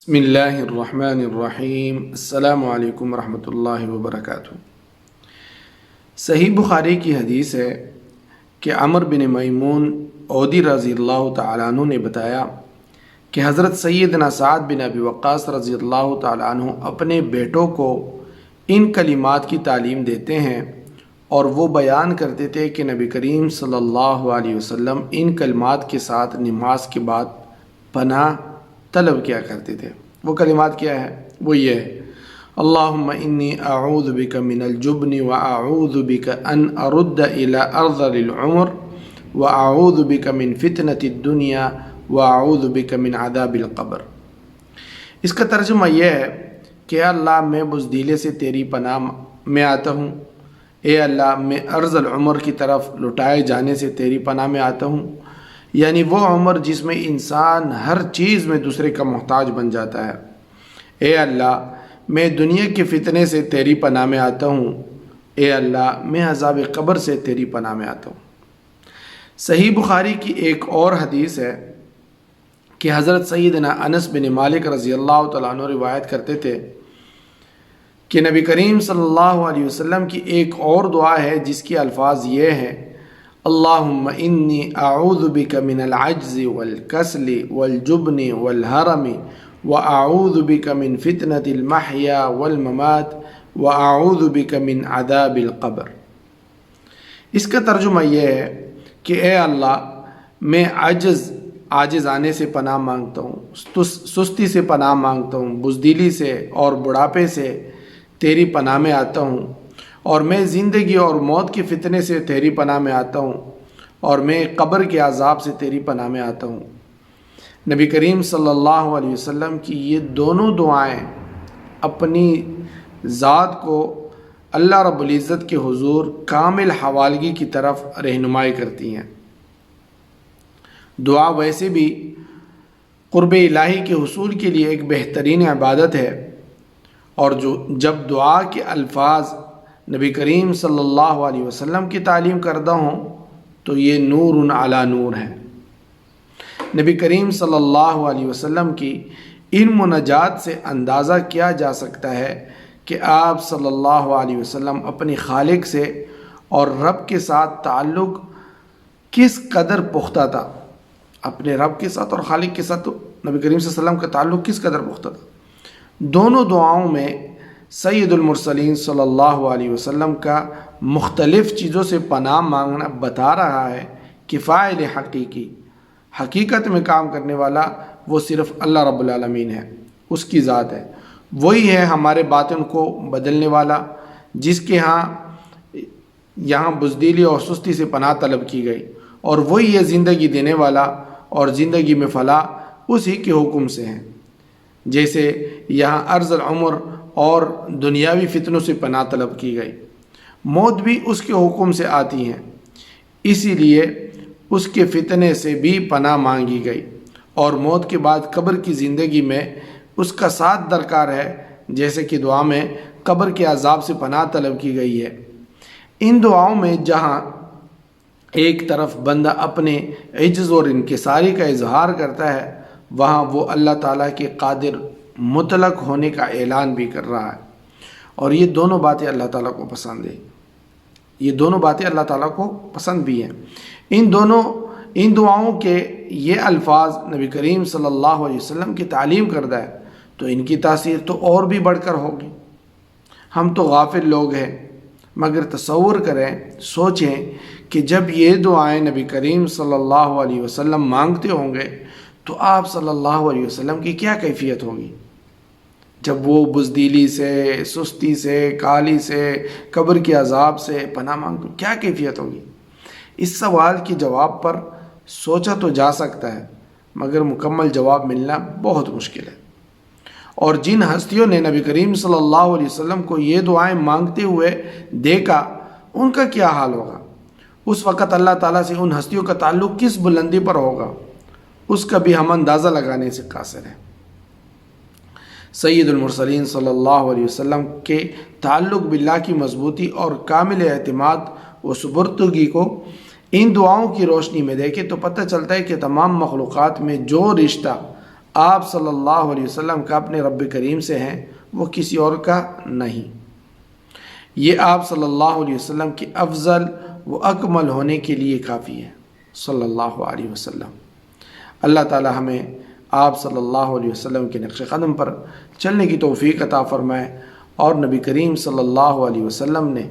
بسم اللہ الرحمن الرحیم السلام علیکم ورحمۃ اللہ وبرکاتہ۔ صحیح بخاری کی حدیث ہے کہ عمر بن میمون عودی رضی اللہ تعالیٰ عنہ نے بتایا کہ حضرت سیدنا سعد بن ابی وقاص رضی اللہ تعالیٰ عنہ اپنے بیٹوں کو ان کلمات کی تعلیم دیتے ہیں اور وہ بیان کرتے تھے کہ نبی کریم صلی اللہ علیہ وسلم ان کلمات کے ساتھ نماز کے بعد پناہ طلب کیا کرتے تھے۔ وہ کلمات کیا ہے؟ وہ یہ ہے: اللہم انی اعوذ بک من الجبن واعوذ بک ان ارد الى ارذل العمر واعوذ بک من فتنة الدنیا واعوذ بک من عذاب القبر۔ اس کا ترجمہ یہ ہے کہ اے اللہ، میں بزدیلی سے تیری پناہ میں آتا ہوں، اے اللہ میں ارذ العمر کی طرف لٹائے جانے سے تیری پناہ میں آتا ہوں، یعنی وہ عمر جس میں انسان ہر چیز میں دوسرے کا محتاج بن جاتا ہے۔ اے اللہ، میں دنیا کے فتنے سے تیری پناہ میں آتا ہوں، اے اللہ میں عذاب قبر سے تیری پناہ میں آتا ہوں۔ صحیح بخاری کی ایک اور حدیث ہے کہ حضرت سیدنا انس بن مالک رضی اللہ تعالیٰ عنہ روایت کرتے تھے کہ نبی کریم صلی اللہ علیہ وسلم کی ایک اور دعا ہے جس کی الفاظ یہ ہیں: اللہم انی اعوذ بک من العجز والکسل والجبن والحرم واعوذ بک من فتنة المحیا والممات واعوذ بک من عذاب القبر۔ اس کا ترجمہ یہ ہے کہ اے اللہ، میں عاجز آنے سے پناہ مانگتا ہوں، سستی سے پناہ مانگتا ہوں، بزدلی سے اور بڑھاپے سے تیری پناہ میں آتا ہوں، اور میں زندگی اور موت کے فتنے سے تیری پناہ میں آتا ہوں، اور میں قبر کے عذاب سے تیری پناہ میں آتا ہوں۔ نبی کریم صلی اللہ علیہ وسلم کی یہ دونوں دعائیں اپنی ذات کو اللہ رب العزت کے حضور کامل حوالگی کی طرف رہنمائی کرتی ہیں۔ دعا ویسے بھی قرب الہی کے حصول کے لیے ایک بہترین عبادت ہے، اور جب دعا کے الفاظ نبی کریم صلی اللہ علیہ وسلم کی تعلیم کردہ ہوں تو یہ نور علی نور ہے۔ نبی کریم صلی اللہ علیہ وسلم کی ان مناجات سے اندازہ کیا جا سکتا ہے کہ آپ صلی اللہ علیہ وسلم اپنے خالق سے اور رب کے ساتھ تعلق کس قدر پختہ تھا۔ اپنے رب کے ساتھ اور خالق کے ساتھ تو نبی کریم صلی اللہ علیہ وسلم کا تعلق کس قدر پختہ تھا۔ دونوں دعاؤں میں سید المرسلین صلی اللہ علیہ وسلم کا مختلف چیزوں سے پناہ مانگنا بتا رہا ہے کہ فاعل حقیقت میں کام کرنے والا وہ صرف اللہ رب العالمین ہے، اس کی ذات ہے۔ وہی ہے ہمارے باطن کو بدلنے والا، جس کے یہاں بزدلی اور سستی سے پناہ طلب کی گئی، اور وہی ہے زندگی دینے والا، اور زندگی میں فلاح اسی کے حکم سے ہیں۔ جیسے یہاں ارذ العمر اور دنیاوی فتنوں سے پناہ طلب کی گئی، موت بھی اس کے حکم سے آتی ہیں، اسی لیے اس کے فتنے سے بھی پناہ مانگی گئی، اور موت کے بعد قبر کی زندگی میں اس کا ساتھ درکار ہے، جیسے کہ دعا میں قبر کے عذاب سے پناہ طلب کی گئی ہے۔ ان دعاؤں میں جہاں ایک طرف بندہ اپنے عجز اور انکساری کا اظہار کرتا ہے، وہاں وہ اللہ تعالیٰ کے قادر مطلق ہونے کا اعلان بھی کر رہا ہے، اور یہ دونوں باتیں اللہ تعالیٰ کو پسند ہیں۔ یہ دونوں باتیں اللہ تعالیٰ کو پسند بھی ہیں۔ ان دعاؤں کے یہ الفاظ نبی کریم صلی اللہ علیہ وسلم کی تعلیم کردہ ہے، تو ان کی تاثیر تو اور بھی بڑھ کر ہوگی۔ ہم تو غافل لوگ ہیں، مگر تصور کریں، سوچیں کہ جب یہ دعائیں نبی کریم صلی اللہ علیہ وسلم مانگتے ہوں گے تو آپ صلی اللہ علیہ وسلم کی کیا کیفیت ہوگی؟ جب وہ بزدلی سے، سستی سے، کالی سے، قبر کے عذاب سے پناہ مانگتے، کیا کیفیت ہوگی؟ اس سوال کے جواب پر سوچا تو جا سکتا ہے، مگر مکمل جواب ملنا بہت مشکل ہے۔ اور جن ہستیوں نے نبی کریم صلی اللہ علیہ وسلم کو یہ دعائیں مانگتے ہوئے دیکھا، ان کا کیا حال ہوگا؟ اس وقت اللہ تعالیٰ سے ان ہستیوں کا تعلق کس بلندی پر ہوگا، اس کا بھی ہم اندازہ لگانے سے قاصر ہیں۔ سید المرسلین صلی اللہ علیہ وسلم کے تعلق باللہ کی مضبوطی اور کامل اعتماد و سپردگی کو ان دعاؤں کی روشنی میں دیکھیں تو پتہ چلتا ہے کہ تمام مخلوقات میں جو رشتہ آپ صلی اللہ علیہ وسلم کا اپنے رب کریم سے ہیں، وہ کسی اور کا نہیں۔ یہ آپ صلی اللہ علیہ وسلم کی افضل و اکمل ہونے کے لیے کافی ہے صلی اللہ علیہ وسلم۔ اللہ تعالی ہمیں آپ صلی اللہ علیہ وسلم کے نقش قدم پر چلنے کی توفیق عطا فرمائے، اور نبی کریم صلی اللہ علیہ وسلم نے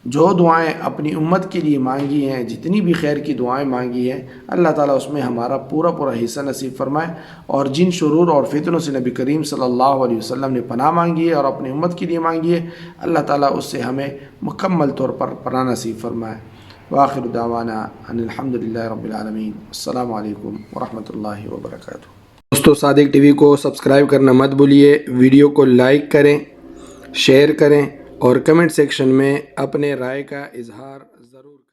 جو دعائیں اپنی امت کے لیے مانگی ہیں، جتنی بھی خیر کی دعائیں مانگی ہیں، اللہ تعالیٰ اس میں ہمارا پورا حصہ نصیب فرمائے، اور جن شرور اور فتنوں سے نبی کریم صلی اللہ علیہ وسلم نے پناہ مانگی ہے اور اپنی امت کے لیے مانگی ہے، اللہ تعالیٰ اس سے ہمیں مکمل طور پر پناہ نصیب فرمائے۔ وآخر دعوانا ان الحمدللہ رب العالمین۔ السلام علیکم ورحمۃ اللہ وبرکاتہ۔ دوستو، صادق ٹی وی کو سبسکرائب کرنا مت بھولیے، ویڈیو کو لائک کریں، شیئر کریں، اور کمنٹ سیکشن میں اپنے رائے کا اظہار ضرور کریں۔